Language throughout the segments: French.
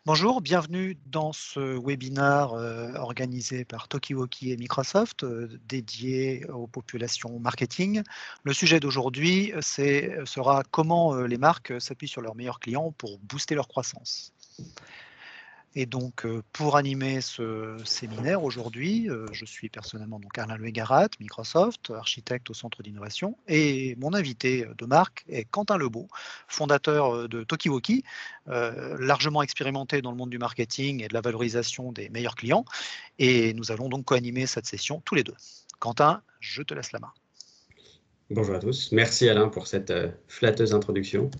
Bonjour, bienvenue dans ce webinaire organisé par Talkie-Walkie et Microsoft, dédié aux populations marketing. Le sujet d'aujourd'hui sera comment les marques s'appuient sur leurs meilleurs clients pour booster leur croissance. Et donc, pour animer ce séminaire aujourd'hui, je suis personnellement donc Alain Louet-Garat, Microsoft, architecte au Centre d'innovation, et mon invité de marque est Quentin Lebeau, fondateur de Talkie-Walkie, largement expérimenté dans le monde du marketing et de la valorisation des meilleurs clients. Et nous allons donc co-animer cette session tous les deux. Quentin, je te laisse la main. Bonjour à tous. Merci Alain pour cette flatteuse introduction.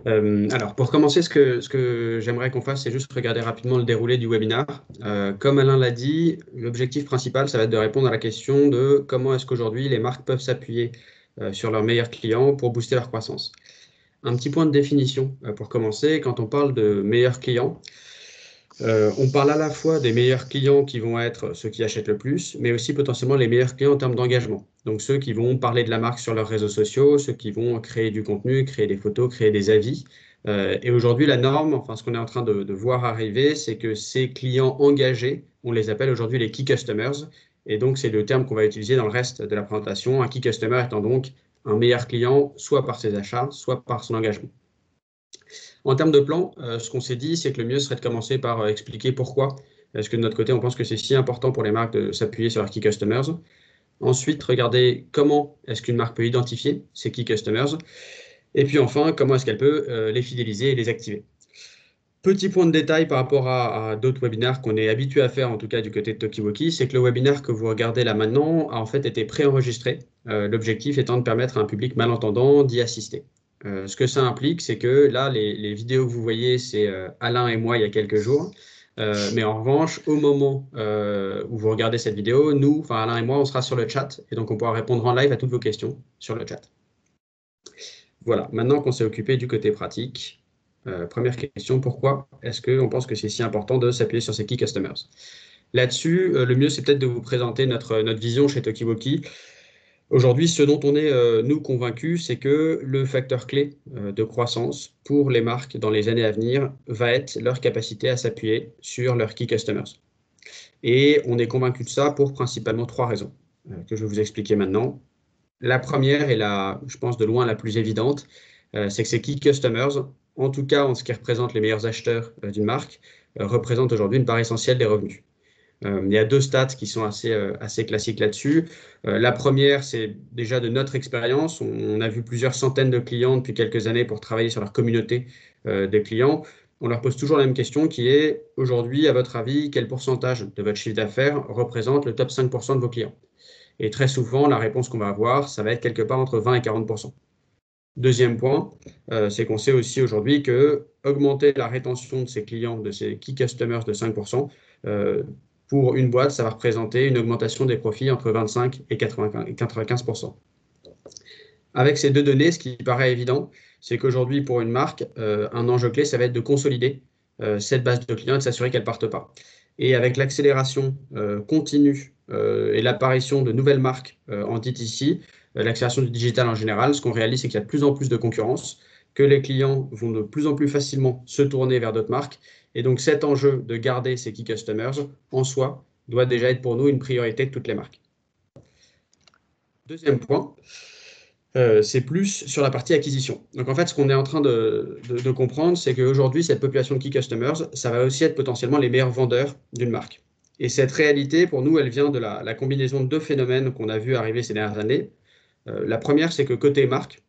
Alors, pour commencer, ce que j'aimerais qu'on fasse, c'est juste regarder rapidement le déroulé du webinaire. Comme Alain l'a dit, l'objectif principal, ça va être de répondre à la question de comment est-ce qu'aujourd'hui les marques peuvent s'appuyer sur leurs meilleurs clients pour booster leur croissance. Un petit point de définition pour commencer, quand on parle de meilleurs clients, on parle à la fois des meilleurs clients qui vont être ceux qui achètent le plus, mais aussi potentiellement les meilleurs clients en termes d'engagement. Donc ceux qui vont parler de la marque sur leurs réseaux sociaux, ceux qui vont créer du contenu, créer des photos, créer des avis. Et aujourd'hui, la norme, enfin ce qu'on est en train de voir arriver, c'est que ces clients engagés, on les appelle aujourd'hui les key customers. Et donc c'est le terme qu'on va utiliser dans le reste de la présentation. Un key customer étant donc un meilleur client, soit par ses achats, soit par son engagement. En termes de plan, ce qu'on s'est dit, c'est que le mieux serait de commencer par expliquer pourquoi est-ce que de notre côté, on pense que c'est si important pour les marques de s'appuyer sur leurs key customers. Ensuite, regarder comment est-ce qu'une marque peut identifier ses key customers. Et puis enfin, comment est-ce qu'elle peut les fidéliser et les activer. Petit point de détail par rapport à d'autres webinaires qu'on est habitué à faire, en tout cas du côté de Talkie-Walkie, c'est que le webinaire que vous regardez là maintenant a en fait été préenregistré. L'objectif étant de permettre à un public malentendant d'y assister. Ce que ça implique, c'est que là, les vidéos que vous voyez, c'est Alain et moi il y a quelques jours. Mais en revanche, au moment où vous regardez cette vidéo, nous, enfin Alain et moi, on sera sur le chat et donc on pourra répondre en live à toutes vos questions sur le chat. Voilà, maintenant qu'on s'est occupé du côté pratique, première question, pourquoi est-ce qu'on pense que c'est si important de s'appuyer sur ces key customers? Là-dessus, le mieux, c'est peut-être de vous présenter notre vision chez Talkie-Walkie. Aujourd'hui, ce dont on est, nous, convaincus, c'est que le facteur clé de croissance pour les marques dans les années à venir va être leur capacité à s'appuyer sur leurs key customers. Et on est convaincu de ça pour principalement 3 raisons que je vais vous expliquer maintenant. La première et je pense de loin la plus évidente, c'est que ces key customers, en tout cas en ce qui représente les meilleurs acheteurs d'une marque, représentent aujourd'hui une part essentielle des revenus. Il y a 2 stats qui sont assez classiques là-dessus. La première, c'est déjà de notre expérience. On a vu plusieurs centaines de clients depuis quelques années pour travailler sur leur communauté des clients. On leur pose toujours la même question qui est, aujourd'hui, à votre avis, quel pourcentage de votre chiffre d'affaires représente le top 5% de vos clients? Et très souvent, la réponse qu'on va avoir, ça va être quelque part entre 20 et 40%. Deuxième point, c'est qu'on sait aussi aujourd'hui que augmenter la rétention de ses clients, de ses key customers de 5%, pour une boîte, ça va représenter une augmentation des profits entre 25 et 95%. Avec ces 2 données, ce qui paraît évident, c'est qu'aujourd'hui, pour une marque, un enjeu clé, ça va être de consolider cette base de clients et de s'assurer qu'elle ne parte pas. Et avec l'accélération continue et l'apparition de nouvelles marques en DTC, l'accélération du digital en général, ce qu'on réalise, c'est qu'il y a de plus en plus de concurrence, que les clients vont de plus en plus facilement se tourner vers d'autres marques. Et donc, cet enjeu de garder ces key customers, en soi, doit déjà être pour nous une priorité de toutes les marques. Deuxième point, c'est plus sur la partie acquisition. Donc en fait, ce qu'on est en train de comprendre, c'est qu'aujourd'hui, cette population de key customers, ça va aussi être potentiellement les meilleurs vendeurs d'une marque. Et cette réalité, pour nous, elle vient de la combinaison de 2 phénomènes qu'on a vu arriver ces dernières années. La première, c'est que côté marque,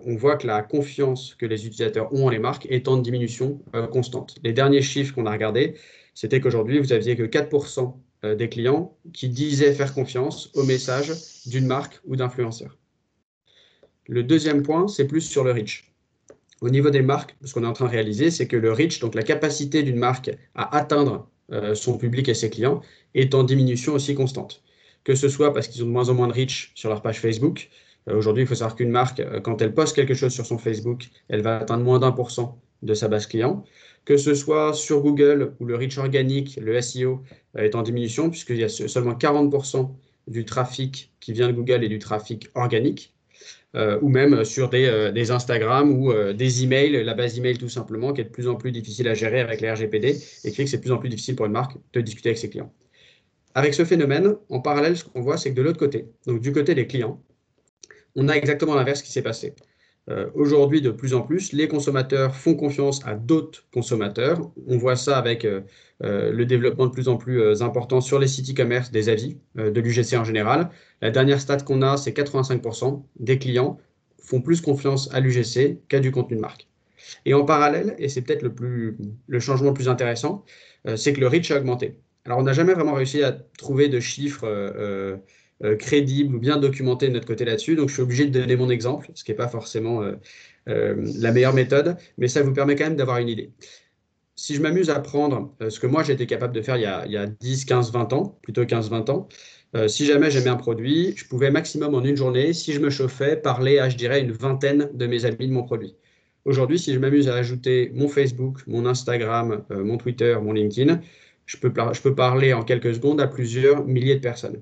on voit que la confiance que les utilisateurs ont en les marques est en diminution constante. Les derniers chiffres qu'on a regardés, c'était qu'aujourd'hui, vous n'aviez que 4% des clients qui disaient faire confiance au message d'une marque ou d'influenceur. Le deuxième point, c'est plus sur le reach. Au niveau des marques, ce qu'on est en train de réaliser, c'est que le reach, donc la capacité d'une marque à atteindre son public et ses clients, est en diminution aussi constante. Que ce soit parce qu'ils ont de moins en moins de reach sur leur page Facebook. Aujourd'hui, il faut savoir qu'une marque, quand elle poste quelque chose sur son Facebook, elle va atteindre moins d'1% de sa base client. Que ce soit sur Google, où le reach organique, le SEO, est en diminution, puisqu'il y a seulement 40% du trafic qui vient de Google et du trafic organique. ou même sur des Instagram ou des emails, la base email tout simplement, qui est de plus en plus difficile à gérer avec les RGPD et qui fait que c'est de plus en plus difficile pour une marque de discuter avec ses clients. Avec ce phénomène, en parallèle, ce qu'on voit, c'est que de l'autre côté, donc du côté des clients, on a exactement l'inverse qui s'est passé. Aujourd'hui, de plus en plus, les consommateurs font confiance à d'autres consommateurs. On voit ça avec le développement de plus en plus important sur les sites e-commerce des avis de l'UGC en général. La dernière stat qu'on a, c'est 85% des clients font plus confiance à l'UGC qu'à du contenu de marque. Et en parallèle, et c'est peut-être le changement le plus intéressant, c'est que le reach a augmenté. Alors, on n'a jamais vraiment réussi à trouver de chiffres crédibles ou bien documentés de notre côté là-dessus, donc je suis obligé de donner mon exemple, ce qui n'est pas forcément la meilleure méthode, mais ça vous permet quand même d'avoir une idée. Si je m'amuse à prendre ce que moi j'étais capable de faire il y a 10, 15, 20 ans, plutôt 15, 20 ans, si jamais j'aimais un produit, je pouvais maximum en une journée, si je me chauffais, parler à, je dirais, une vingtaine de mes amis de mon produit. Aujourd'hui, si je m'amuse à ajouter mon Facebook, mon Instagram, mon Twitter, mon LinkedIn, je peux parler en quelques secondes à plusieurs milliers de personnes.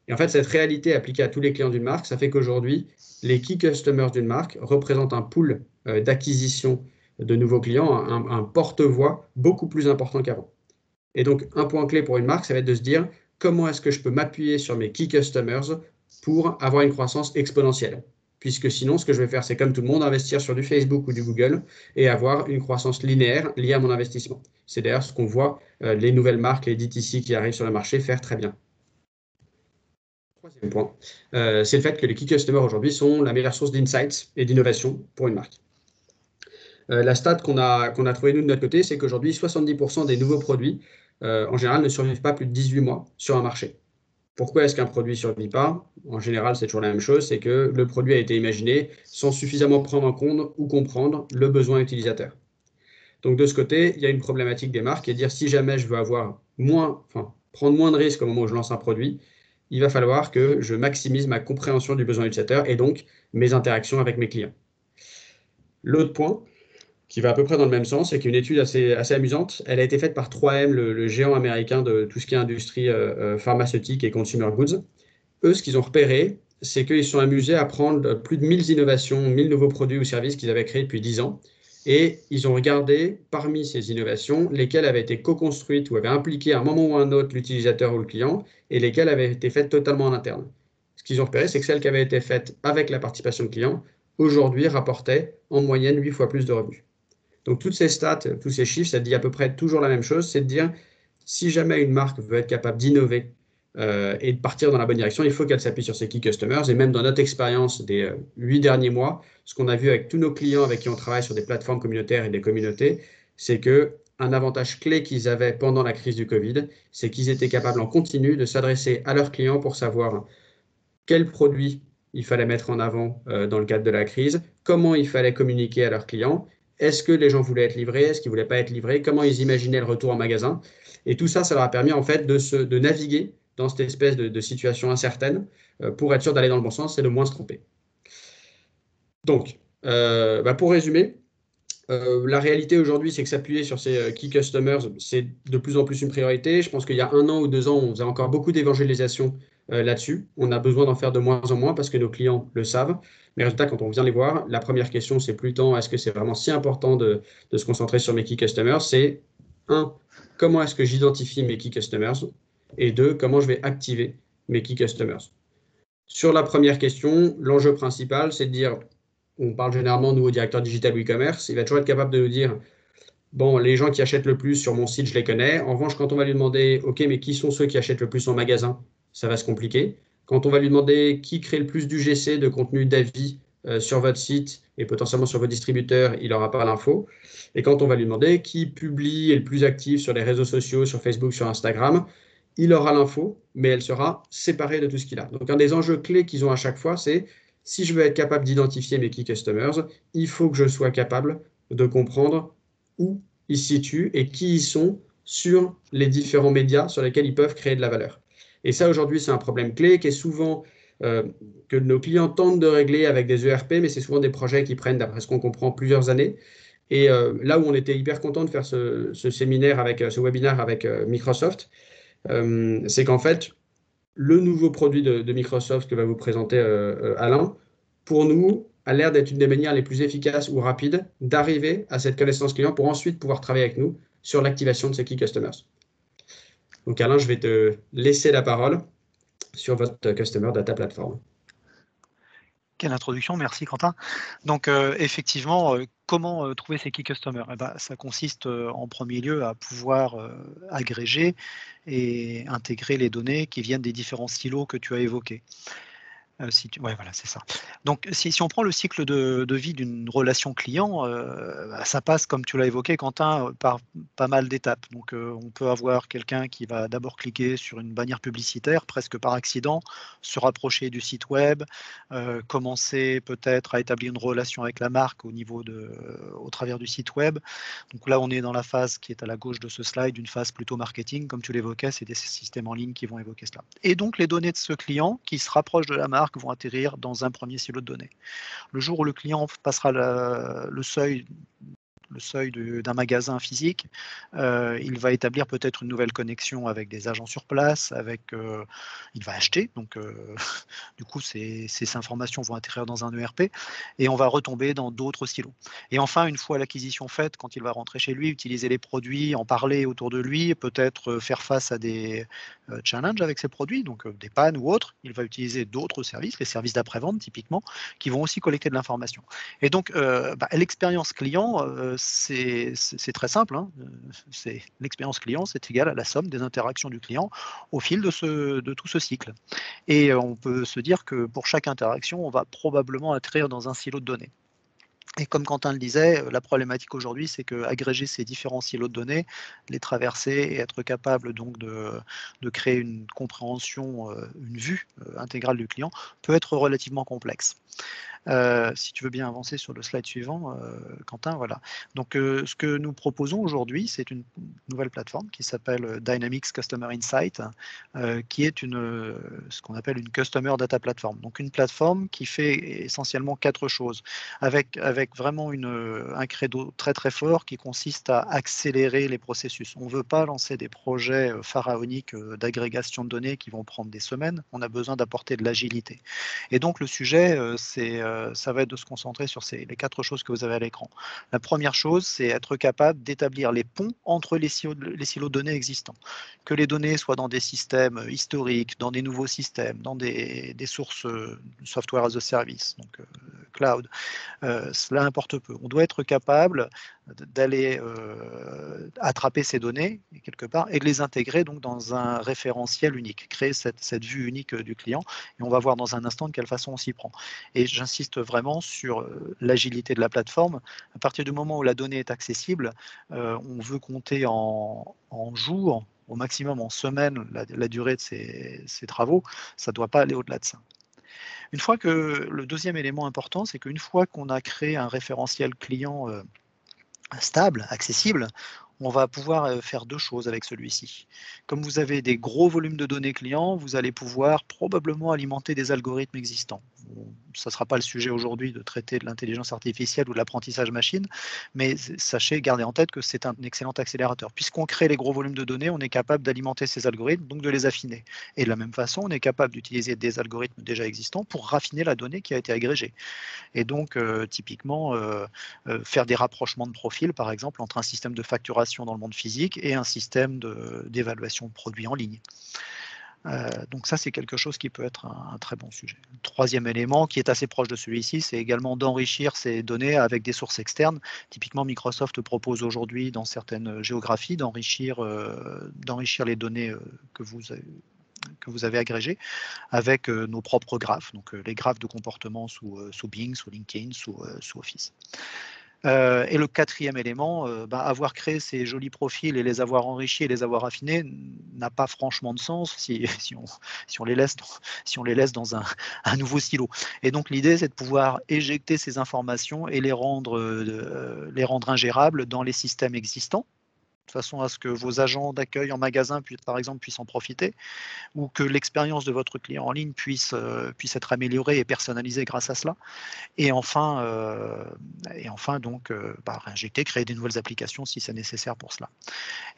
Et en fait, cette réalité appliquée à tous les clients d'une marque, ça fait qu'aujourd'hui, les key customers d'une marque représentent un pool d'acquisition de nouveaux clients, un porte-voix beaucoup plus important qu'avant. Et donc, un point clé pour une marque, ça va être de se dire comment est-ce que je peux m'appuyer sur mes key customers pour avoir une croissance exponentielle. Puisque sinon, ce que je vais faire, c'est comme tout le monde, investir sur du Facebook ou du Google et avoir une croissance linéaire liée à mon investissement. C'est d'ailleurs ce qu'on voit les nouvelles marques, les DTC qui arrivent sur le marché faire très bien. Troisième point, c'est le fait que les key customers aujourd'hui sont la meilleure source d'insights et d'innovation pour une marque. La stat qu'on a trouvée nous de notre côté, c'est qu'aujourd'hui, 70% des nouveaux produits, en général, ne survivent pas plus de 18 mois sur un marché. Pourquoi est-ce qu'un produit ne survit pas? En général, c'est toujours la même chose, c'est que le produit a été imaginé sans suffisamment prendre en compte ou comprendre le besoin utilisateur. Donc de ce côté, il y a une problématique des marques et dire si jamais je veux prendre moins de risques au moment où je lance un produit, il va falloir que je maximise ma compréhension du besoin utilisateur et donc mes interactions avec mes clients. L'autre point, qui va à peu près dans le même sens, c'est qu'une étude assez amusante, elle a été faite par 3M, le géant américain de tout ce qui est industrie pharmaceutique et consumer goods. Eux, ce qu'ils ont repéré, c'est qu'ils se sont amusés à prendre plus de 1000 innovations, 1000 nouveaux produits ou services qu'ils avaient créés depuis 10 ans, et ils ont regardé parmi ces innovations lesquelles avaient été co-construites ou avaient impliqué à un moment ou à un autre l'utilisateur ou le client, et lesquelles avaient été faites totalement en interne. Ce qu'ils ont repéré, c'est que celles qui avaient été faites avec la participation du client, aujourd'hui rapportaient en moyenne 8 fois plus de revenus. Donc toutes ces stats, tous ces chiffres, ça dit à peu près toujours la même chose, c'est de dire si jamais une marque veut être capable d'innover et de partir dans la bonne direction, il faut qu'elle s'appuie sur ses key customers. Et même dans notre expérience des 8 derniers mois, ce qu'on a vu avec tous nos clients avec qui on travaille sur des plateformes communautaires et des communautés, c'est qu'un avantage clé qu'ils avaient pendant la crise du Covid, c'est qu'ils étaient capables en continu de s'adresser à leurs clients pour savoir quels produits il fallait mettre en avant dans le cadre de la crise, comment il fallait communiquer à leurs clients, est-ce que les gens voulaient être livrés, est-ce qu'ils ne voulaient pas être livrés, comment ils imaginaient le retour en magasin. Et tout ça, ça leur a permis en fait de naviguer dans cette espèce de situation incertaine pour être sûr d'aller dans le bon sens et de moins se tromper. Donc, pour résumer, la réalité aujourd'hui, c'est que s'appuyer sur ces key customers, c'est de plus en plus une priorité. Je pense qu'il y a 1 an ou 2 ans, on faisait encore beaucoup d'évangélisation là-dessus. On a besoin d'en faire de moins en moins parce que nos clients le savent. Mais résultat, quand on vient les voir, la première question, c'est plus tant est-ce que c'est vraiment si important de se concentrer sur mes key customers? C'est 1, comment est-ce que j'identifie mes key customers? Et 2, comment je vais activer mes key customers? Sur la première question, l'enjeu principal, c'est de dire, on parle généralement, nous, au directeur digital ou e-commerce, il va toujours être capable de nous dire, bon, les gens qui achètent le plus sur mon site, je les connais. En revanche, quand on va lui demander, OK, mais qui sont ceux qui achètent le plus en magasin, ça va se compliquer. Quand on va lui demander qui crée le plus d'UGC, de contenu d'avis sur votre site et potentiellement sur vos distributeurs, il n'aura pas l'info. Et quand on va lui demander qui publie et le plus actif sur les réseaux sociaux, sur Facebook, sur Instagram, il aura l'info, mais elle sera séparée de tout ce qu'il a. Donc, un des enjeux clés qu'ils ont à chaque fois, c'est si je veux être capable d'identifier mes key customers, il faut que je sois capable de comprendre où ils se situent et qui ils sont sur les différents médias sur lesquels ils peuvent créer de la valeur. Et ça, aujourd'hui, c'est un problème clé qui est souvent que nos clients tentent de régler avec des ERP, mais c'est souvent des projets qui prennent, d'après ce qu'on comprend, plusieurs années. Et là où on était hyper content de faire ce séminaire, ce webinaire avec Microsoft, c'est qu'en fait, le nouveau produit de Microsoft que va vous présenter Alain, pour nous, a l'air d'être une des manières les plus efficaces ou rapides d'arriver à cette connaissance client pour ensuite pouvoir travailler avec nous sur l'activation de ces Key Customers. Donc Alain, je vais te laisser la parole sur votre Customer Data Platform. Quelle introduction, merci Quentin. Donc effectivement, comment trouver ces key customers? Ça consiste en premier lieu à pouvoir agréger et intégrer les données qui viennent des différents silos que tu as évoqués. Ouais, voilà, c'est ça. Donc, si on prend le cycle de vie d'une relation client, ça passe, comme tu l'as évoqué, Quentin, par pas mal d'étapes. Donc, on peut avoir quelqu'un qui va d'abord cliquer sur une bannière publicitaire, presque par accident, se rapprocher du site web, commencer peut-être à établir une relation avec la marque au travers du site web. Donc là, on est dans la phase qui est à la gauche de ce slide, une phase plutôt marketing, comme tu l'évoquais, c'est des systèmes en ligne qui vont évoquer cela. Et donc, les données de ce client qui se rapproche de la marque vont atterrir dans un premier silo de données. Le jour où le client passera le seuil d'un magasin physique, il va établir peut-être une nouvelle connexion avec des agents sur place, il va acheter, donc du coup ces informations vont atterrir dans un ERP et on va retomber dans d'autres silos. Et enfin, une fois l'acquisition faite, quand il va rentrer chez lui, utiliser les produits, en parler autour de lui, peut-être faire face à des challenges avec ses produits, donc des pannes ou autres, il va utiliser d'autres services, les services d'après-vente typiquement, qui vont aussi collecter de l'information. Et donc l'expérience client, c'est très simple, hein. L'expérience client, c'est égal à la somme des interactions du client au fil de tout ce cycle. Et on peut se dire que pour chaque interaction, on va probablement atterrir dans un silo de données. Et comme Quentin le disait, la problématique aujourd'hui, c'est qu'agréger ces différents silos de données, les traverser et être capable donc de créer une compréhension, une vue intégrale du client peut être relativement complexe. Si tu veux bien avancer sur le slide suivant, Quentin, voilà. Donc, ce que nous proposons aujourd'hui, c'est une nouvelle plateforme qui s'appelle Dynamics Customer Insight, qui est ce qu'on appelle une Customer Data Platform. Donc, une plateforme qui fait essentiellement 4 choses, avec vraiment un credo très très fort qui consiste à accélérer les processus. On ne veut pas lancer des projets pharaoniques d'agrégation de données qui vont prendre des semaines. On a besoin d'apporter de l'agilité. Et donc, le sujet, ça va être de se concentrer sur les 4 choses que vous avez à l'écran. La première chose, c'est être capable d'établir les ponts entre les silos de données existants. Que les données soient dans des systèmes historiques, dans des nouveaux systèmes, dans des sources software as a service, donc cloud, cela importe peu. On doit être capable d'aller attraper ces données quelque part et de les intégrer donc dans un référentiel unique, créer cette vue unique du client. Et on va voir dans un instant de quelle façon on s'y prend. Et j'insiste vraiment sur l'agilité de la plateforme. À partir du moment où la donnée est accessible, on veut compter en jours, au maximum en semaines, la durée de ces travaux. Ça ne doit pas aller au-delà de ça. Une fois que le deuxième élément important, c'est qu'une fois qu'on a créé un référentiel client stable, accessible, on va pouvoir faire 2 choses avec celui-ci. Comme vous avez des gros volumes de données clients, vous allez pouvoir probablement alimenter des algorithmes existants. Ça ne sera pas le sujet aujourd'hui de traiter de l'intelligence artificielle ou de l'apprentissage machine, mais sachez, gardez en tête que c'est un excellent accélérateur. Puisqu'on crée les gros volumes de données, on est capable d'alimenter ces algorithmes, donc de les affiner. Et de la même façon, on est capable d'utiliser des algorithmes déjà existants pour raffiner la donnée qui a été agrégée. Et donc, typiquement, faire des rapprochements de profils, par exemple, entre un système de facturation dans le monde physique et un système d'évaluation de produits en ligne. Donc ça, c'est quelque chose qui peut être un très bon sujet. Le troisième élément, qui est assez proche de celui-ci, c'est également d'enrichir ces données avec des sources externes. Typiquement, Microsoft propose aujourd'hui, dans certaines géographies, d'enrichir les données que vous avez agrégées avec nos propres graphes, donc les graphes de comportement sous Bing, sous LinkedIn, sous Office. Et le quatrième élément, avoir créé ces jolis profils et les avoir enrichis et les avoir affinés n'a pas franchement de sens si on les laisse dans un nouveau silo. Et donc l'idée, c'est de pouvoir éjecter ces informations et les rendre ingérables dans les systèmes existants, de façon à ce que vos agents d'accueil en magasin, par exemple, puissent en profiter, ou que l'expérience de votre client en ligne puisse être améliorée et personnalisée grâce à cela. Et enfin donc, réinjecter, créer des nouvelles applications si c'est nécessaire pour cela.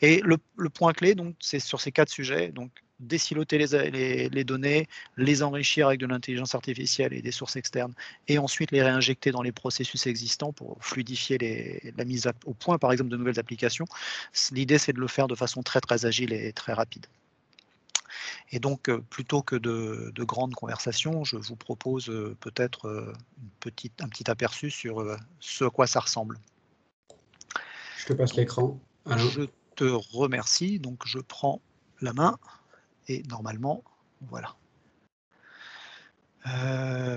Et le point clé, donc, c'est sur ces 4 sujets. Donc, désiloter les données, les enrichir avec de l'intelligence artificielle et des sources externes, et ensuite les réinjecter dans les processus existants pour fluidifier la mise au point, par exemple, de nouvelles applications. L'idée, c'est de le faire de façon très, très agile et très rapide. Et donc, plutôt que de grandes conversations, je vous propose peut-être un petit aperçu sur ce à quoi ça ressemble. Je te passe l'écran, Alain. Je te remercie. Donc, je prends la main et normalement, voilà.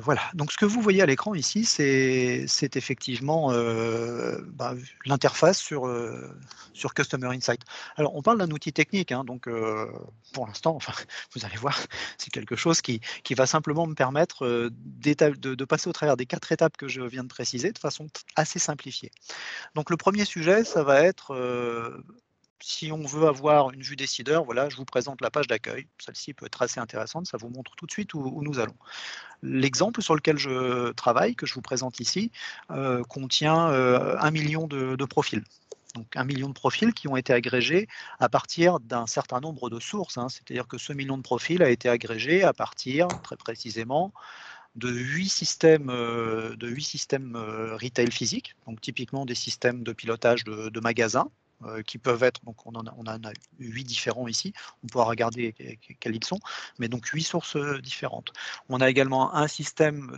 Voilà, donc ce que vous voyez à l'écran ici, c'est effectivement l'interface sur Customer Insight. Alors, on parle d'un outil technique, hein, donc pour l'instant, enfin, vous allez voir, c'est quelque chose qui va simplement me permettre de passer au travers des 4 étapes que je viens de préciser de façon assez simplifiée. Donc, le premier sujet, ça va être si on veut avoir une vue décideur, voilà, je vous présente la page d'accueil. Celle-ci peut être assez intéressante, ça vous montre tout de suite où nous allons. L'exemple sur lequel je travaille, que je vous présente ici, contient 1 million de profils. Donc 1 million de profils qui ont été agrégés à partir d'un certain nombre de sources. Hein. C'est-à-dire que ce million de profils a été agrégé à partir, très précisément, de 8 systèmes, retail physiques, donc typiquement des systèmes de pilotage de magasins, qui peuvent être, donc on en a 8 différents ici, on pourra regarder quels ils sont, mais donc 8 sources différentes. On a également 2 systèmes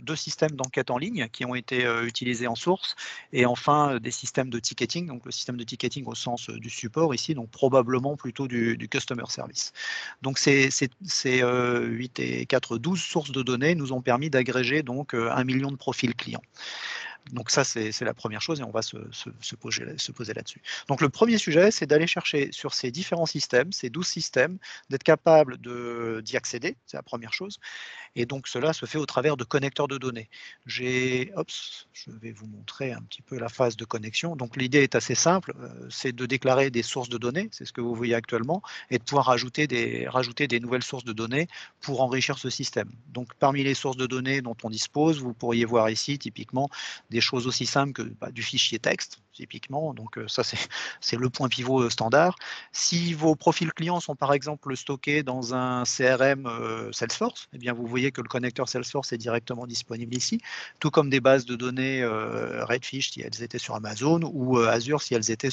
d'enquête en ligne qui ont été utilisés en source, et enfin des systèmes de ticketing, donc le système de ticketing au sens du support ici, donc probablement plutôt du customer service. Donc ces 8 et 4, 12 sources de données nous ont permis d'agréger donc 1 million de profils clients. Donc ça, c'est la première chose et on va se poser là-dessus. Donc le premier sujet, c'est d'aller chercher sur ces différents systèmes, ces 12 systèmes, d'être capable d'y accéder, c'est la première chose. Et donc cela se fait au travers de connecteurs de données. Je vais vous montrer un petit peu la phase de connexion. Donc l'idée est assez simple, c'est de déclarer des sources de données, c'est ce que vous voyez actuellement, et de pouvoir rajouter des nouvelles sources de données pour enrichir ce système. Donc parmi les sources de données dont on dispose, vous pourriez voir ici typiquement des choses aussi simples que du fichier texte, typiquement. Donc ça, c'est le point pivot standard. Si vos profils clients sont par exemple stockés dans un CRM Salesforce, eh bien vous voyez que le connecteur Salesforce est directement disponible ici, tout comme des bases de données Redfish si elles étaient sur Amazon ou Azure si elles étaient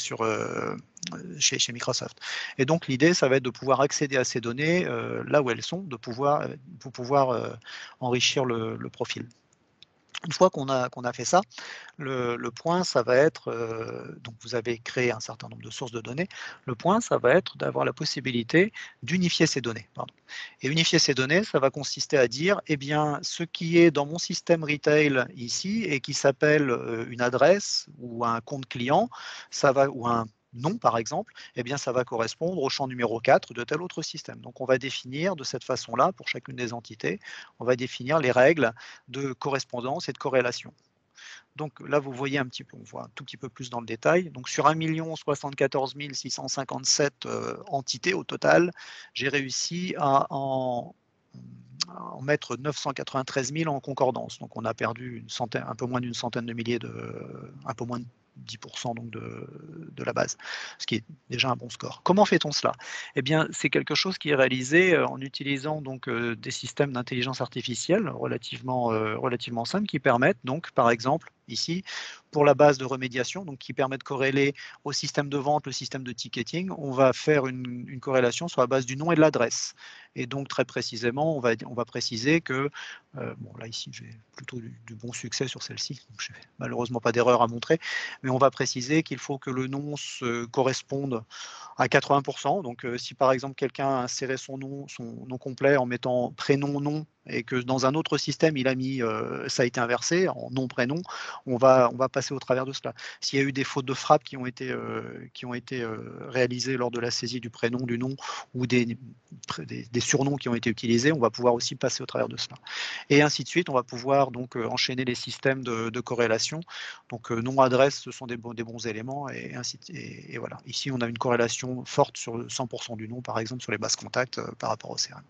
chez Microsoft. Et donc l'idée, ça va être de pouvoir accéder à ces données là où elles sont, pour pouvoir enrichir le profil. Une fois qu'on a fait ça, le point, ça va être, donc vous avez créé un certain nombre de sources de données, le point, ça va être d'avoir la possibilité d'unifier ces données. Pardon. Et unifier ces données, ça va consister à dire, eh bien, ce qui est dans mon système retail ici et qui s'appelle une adresse ou un compte client, ou un nom par exemple, eh bien ça va correspondre au champ numéro 4 de tel autre système. Donc on va définir de cette façon-là, pour chacune des entités, on va définir les règles de correspondance et de corrélation. Donc là, vous voyez un petit peu, on voit un tout petit peu plus dans le détail. Donc sur 1 074 657 entités au total, j'ai réussi à en mettre 993 000 en concordance. Donc on a perdu un peu moins d'une centaine de milliers un peu moins de 10% donc de la base, ce qui est déjà un bon score. Comment fait-on cela? Eh bien, c'est quelque chose qui est réalisé en utilisant donc des systèmes d'intelligence artificielle relativement simples qui permettent donc, par exemple, ici, pour la base de remédiation, donc qui permet de corréler au système de vente, le système de ticketing, on va faire une corrélation sur la base du nom et de l'adresse. Et donc, très précisément, on va préciser que, bon là ici, j'ai plutôt du bon succès sur celle-ci, donc je n'ai malheureusement pas d'erreur à montrer, mais on va préciser qu'il faut que le nom se corresponde à 80%. Donc, si par exemple quelqu'un a inséré son nom complet en mettant prénom, nom, et que dans un autre système, il a mis, ça a été inversé en nom, prénom, on va passer au travers de cela. S'il y a eu des fautes de frappe qui ont été réalisées lors de la saisie du prénom, du nom, ou des surnoms qui ont été utilisés, on va pouvoir aussi passer au travers de cela. Et ainsi de suite, on va pouvoir donc enchaîner les systèmes de corrélation. Donc nom, adresse, ce sont des bons éléments, et voilà. Ici, on a une corrélation forte sur 100% du nom, par exemple, sur les bases contacts par rapport au CRM.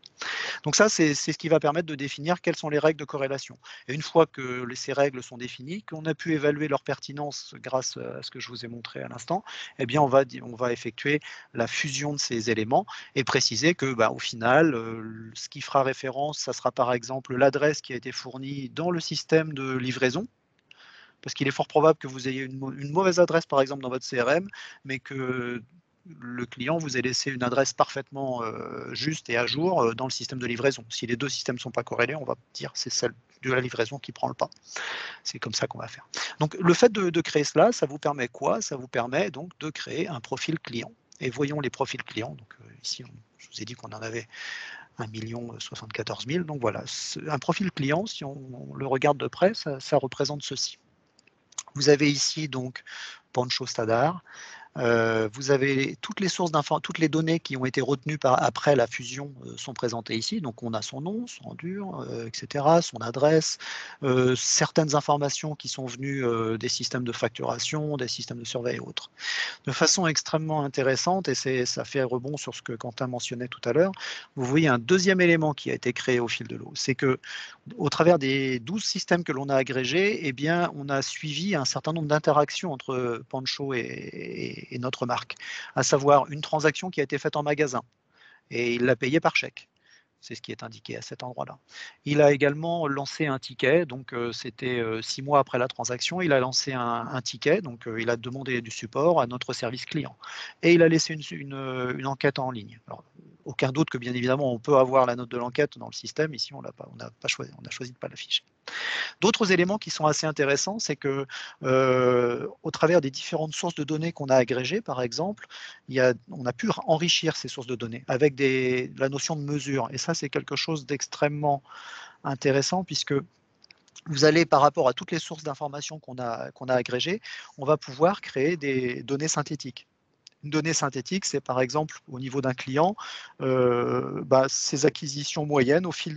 Donc ça, c'est ce qui va permettre de définir quelles sont les règles de corrélation. Et une fois que ces règles sont définies, qu'on a pu évaluer leur pertinence grâce à ce que je vous ai montré à l'instant, eh bien on va effectuer la fusion de ces éléments et préciser que au final, ce qui fera référence, ça sera par exemple l'adresse qui a été fournie dans le système de livraison, parce qu'il est fort probable que vous ayez une mauvaise adresse, par exemple, dans votre CRM, mais que le client vous ait laissé une adresse parfaitement juste et à jour dans le système de livraison. Si les deux systèmes ne sont pas corrélés, on va dire que c'est celle de la livraison qui prend le pas. C'est comme ça qu'on va faire. Donc, le fait de créer cela, ça vous permet quoi? Ça vous permet donc de créer un profil client. Et voyons les profils clients. Donc, ici, je vous ai dit qu'on en avait 1 074 000. Donc voilà, un profil client, si on le regarde de près, ça représente ceci. Vous avez ici donc Pancho Stadar. Vous avez toutes les sources d'informations, toutes les données qui ont été retenues après la fusion sont présentées ici. Donc on a son nom, son dur, etc., son adresse, certaines informations qui sont venues des systèmes de facturation, des systèmes de surveille et autres. De façon extrêmement intéressante, et ça fait rebond sur ce que Quentin mentionnait tout à l'heure, vous voyez un deuxième élément qui a été créé au fil de l'eau. C'est que au travers des 12 systèmes que l'on a agrégés, eh bien, on a suivi un certain nombre d'interactions entre Pancho et notre marque, à savoir une transaction qui a été faite en magasin et il l'a payée par chèque. C'est ce qui est indiqué à cet endroit-là. Il a également lancé un ticket, donc c'était 6 mois après la transaction, il a lancé un ticket, donc il a demandé du support à notre service client. Et il a laissé une enquête en ligne. Alors, aucun doute que bien évidemment on peut avoir la note de l'enquête dans le système, ici on n'a pas choisi, on a choisi de ne pas l'afficher. D'autres éléments qui sont assez intéressants, c'est que au travers des différentes sources de données qu'on a agrégées, par exemple, on a pu enrichir ces sources de données avec la notion de mesure. Et ça, c'est quelque chose d'extrêmement intéressant puisque vous allez, par rapport à toutes les sources d'informations qu'on a agrégées, on va pouvoir créer des données synthétiques. Une donnée synthétique, c'est par exemple au niveau d'un client, ses acquisitions moyennes au fil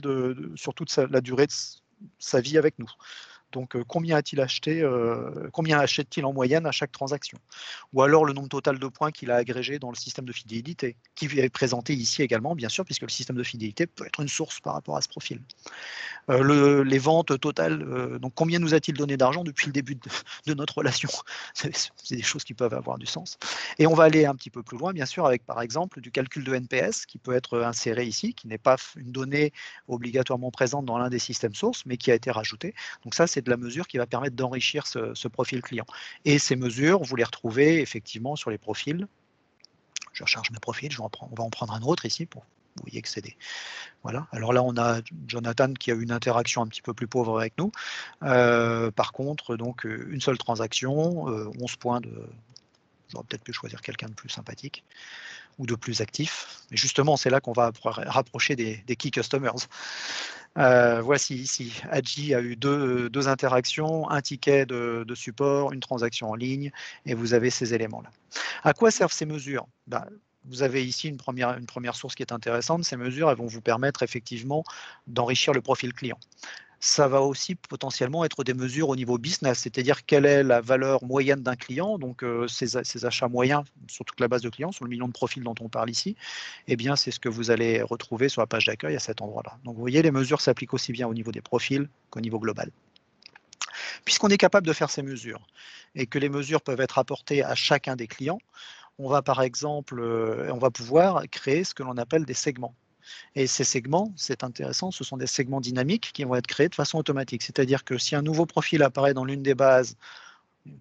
sur toute la durée de sa vie avec nous. Donc, combien achète-t-il en moyenne à chaque transaction? Ou alors le nombre total de points qu'il a agrégé dans le système de fidélité, qui est présenté ici également, bien sûr, puisque le système de fidélité peut être une source par rapport à ce profil. Les ventes totales, donc combien nous a-t-il donné d'argent depuis le début de notre relation? C'est des choses qui peuvent avoir du sens. Et on va aller un petit peu plus loin, bien sûr, avec par exemple du calcul de NPS qui peut être inséré ici, qui n'est pas une donnée obligatoirement présente dans l'un des systèmes sources, mais qui a été rajoutée. Donc ça, c'est de la mesure qui va permettre d'enrichir ce profil client. Et ces mesures, vous les retrouvez effectivement sur les profils. Je recharge mes profils, on va en prendre un autre ici pour vous voyez que c'est des... Voilà. Alors là, on a Jonathan qui a eu une interaction un petit peu plus pauvre avec nous. Par contre, donc, une seule transaction, 11 points de... J'aurais peut-être pu choisir quelqu'un de plus sympathique ou de plus actif. Mais justement, c'est là qu'on va rapprocher des key customers. Voici ici, Adji a eu deux interactions, un ticket de support, une transaction en ligne, et vous avez ces éléments-là. À quoi servent ces mesures? Vous avez ici une première source qui est intéressante. Ces mesures elles vont vous permettre effectivement d'enrichir le profil client. Ça va aussi potentiellement être des mesures au niveau business, c'est-à-dire quelle est la valeur moyenne d'un client, donc ses achats moyens sur toute la base de clients, sur le million de profils dont on parle ici, eh bien c'est ce que vous allez retrouver sur la page d'accueil à cet endroit-là. Donc vous voyez, les mesures s'appliquent aussi bien au niveau des profils qu'au niveau global. Puisqu'on est capable de faire ces mesures et que les mesures peuvent être apportées à chacun des clients, on va par exemple, on va pouvoir créer ce que l'on appelle des segments. Et ces segments, c'est intéressant, ce sont des segments dynamiques qui vont être créés de façon automatique. C'est-à-dire que si un nouveau profil apparaît dans l'une des bases,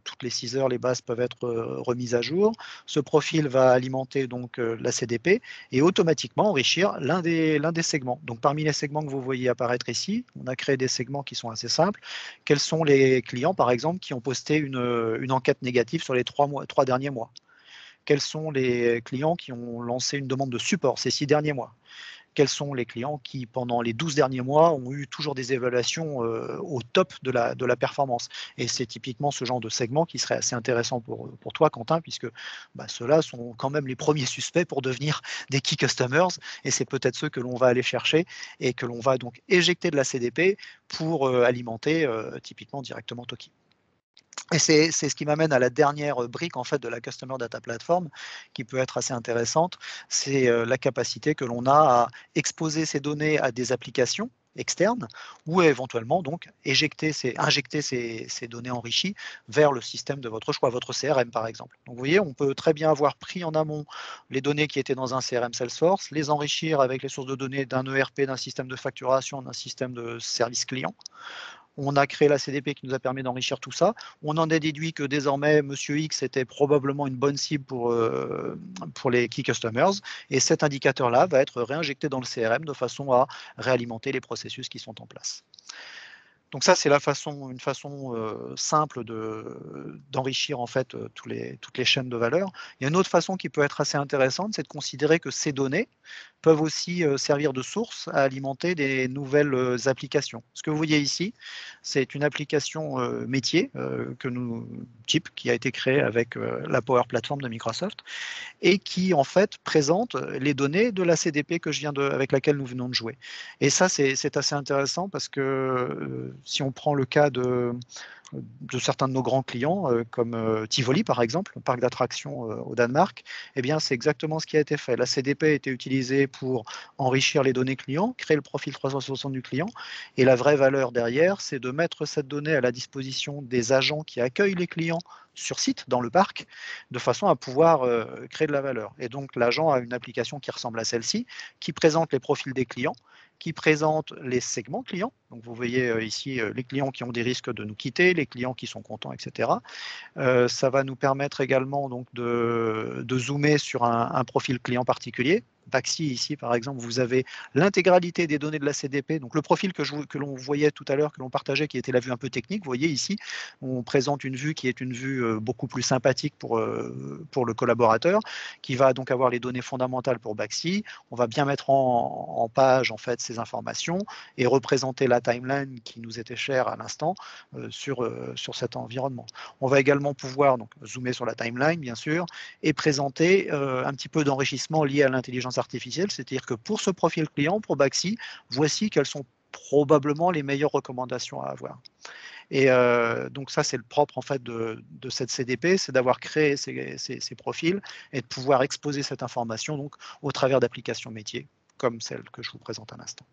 toutes les 6 heures, les bases peuvent être remises à jour. Ce profil va alimenter donc la CDP et automatiquement enrichir l'un des segments. Donc parmi les segments que vous voyez apparaître ici, on a créé des segments qui sont assez simples. Quels sont les clients, par exemple, qui ont posté une enquête négative sur les 3 derniers mois? Quels sont les clients qui ont lancé une demande de support ces 6 derniers mois? Quels sont les clients qui, pendant les 12 derniers mois, ont eu toujours des évaluations au top de la performance? Et c'est typiquement ce genre de segment qui serait assez intéressant pour toi, Quentin, puisque ceux-là sont quand même les premiers suspects pour devenir des key customers, et c'est peut-être ceux que l'on va aller chercher et que l'on va donc éjecter de la CDP pour alimenter typiquement directement Toki. Et c'est ce qui m'amène à la dernière brique en fait de la Customer Data Platform qui peut être assez intéressante, c'est la capacité que l'on a à exposer ces données à des applications externe, ou éventuellement donc injecter ces données enrichies vers le système de votre choix, votre CRM par exemple. Donc vous voyez, on peut très bien avoir pris en amont les données qui étaient dans un CRM Salesforce, les enrichir avec les sources de données d'un ERP, d'un système de facturation, d'un système de service client. On a créé la CDP qui nous a permis d'enrichir tout ça. On en a déduit que désormais, Monsieur X était probablement une bonne cible pour les Key Customers. Et cet indicateur-là va être réinjecté dans le CRM de façon à réalimenter les processus qui sont en place. Donc ça, c'est une façon simple d'enrichir en fait toutes les chaînes de valeur. Il y a une autre façon qui peut être assez intéressante, c'est de considérer que ces données peuvent aussi servir de source à alimenter des nouvelles applications. Ce que vous voyez ici, c'est une application métier type qui a été créée avec la Power Platform de Microsoft et qui en fait présente les données de la CDP avec laquelle nous venons de jouer. Et ça, c'est assez intéressant parce que si on prend le cas de certains de nos grands clients, comme Tivoli par exemple, le parc d'attractions au Danemark, eh bien c'est exactement ce qui a été fait. La CDP a été utilisée pour enrichir les données clients, créer le profil 360 du client, et la vraie valeur derrière, c'est de mettre cette donnée à la disposition des agents qui accueillent les clients sur site, dans le parc, de façon à pouvoir créer de la valeur. Et donc l'agent a une application qui ressemble à celle-ci, qui présente les profils des clients, qui présente les segments clients. Donc vous voyez ici les clients qui ont des risques de nous quitter, les clients qui sont contents, etc. Ça va nous permettre également donc de zoomer sur un profil client particulier. Baxi, ici, par exemple, vous avez l'intégralité des données de la CDP. Donc, le profil que l'on voyait tout à l'heure, que l'on partageait, qui était la vue un peu technique, vous voyez ici, on présente une vue qui est une vue beaucoup plus sympathique pour le collaborateur, qui va donc avoir les données fondamentales pour Baxi. On va bien mettre en page, en fait, ces informations et représenter la timeline qui nous était chère à l'instant sur cet environnement. On va également pouvoir donc, zoomer sur la timeline, bien sûr, et présenter un petit peu d'enrichissement lié à l'intelligence artificielle, c'est-à-dire que pour ce profil client, pour Baxi, voici quelles sont probablement les meilleures recommandations à avoir. Et donc ça, c'est le propre en fait de cette CDP, c'est d'avoir créé ces profils et de pouvoir exposer cette information donc, au travers d'applications métiers, comme celle que je vous présente à l'instant.